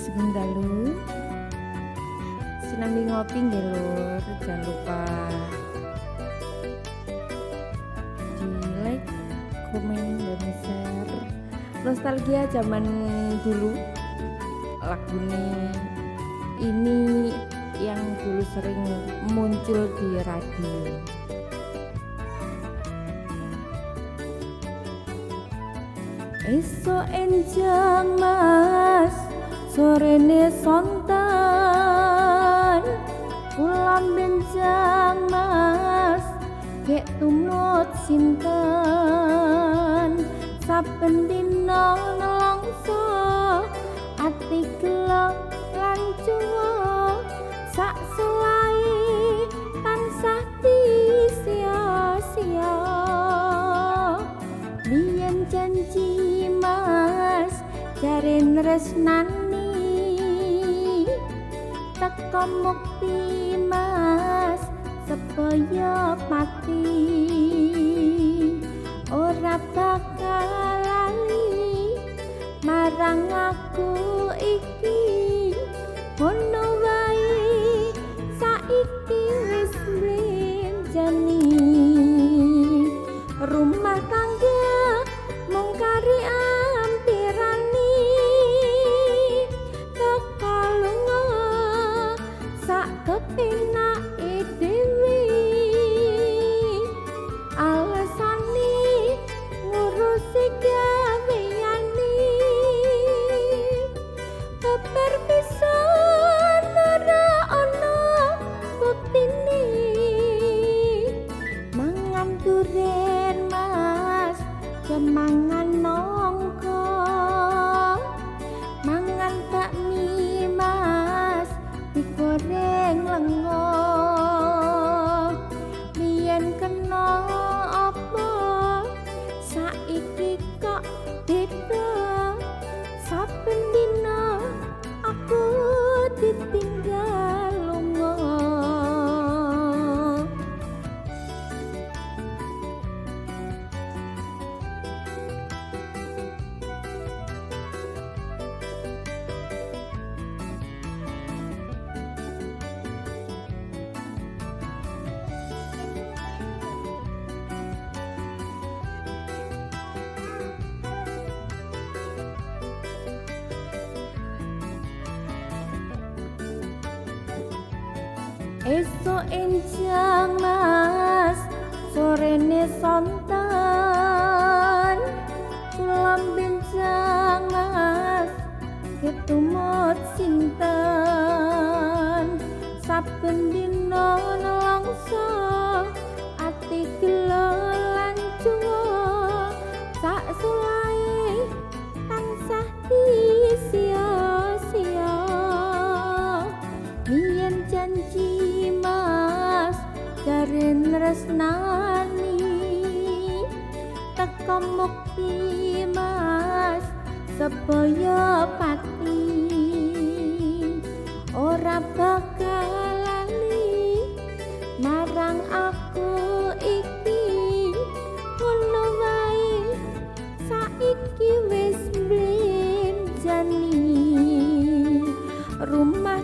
Sugeng dalu sinambi ngopi nggih Lur, jangan lupa di like, komen, dan share. Nostalgia zaman dulu, lagunya ini yang dulu sering muncul di radio. Esok enjang mas, sorene sontan, ulam benjang mas, kek tumut sinten, saben dina nelongso, ati gelap lan cuwa, sak selai tansah sia-sia. Biyen janji mas, jaren resnani, teko mukti mas, supaya mati. Ora bakal lali marang aku iki, ngono wae saiki wis mlenjani. Rumah tangga mung kari ampirani, teko lunga sak kepenake dhewe. Alasane ngurusi gaweyane, keperpisahan ora ana buktine. Mangan duren mas, kemangan nongko, mangan bakmi mas, digoreng lengo. Biyen kena apa, saiki kok beda. Saben dina aku ditinggal lunga. Esok enjang mas, sorene sontan, ulam benjang mas, ketumut sinten, saben dina nelongso, ati gelo lan cuwa, sak sulae tansah sia-sia. Biyen janji mas, jaren resnani, teko mukti mas, supaya pati. Ora bakal lali marang aku iki, ngono wae saiki wis mlenjani. Rumah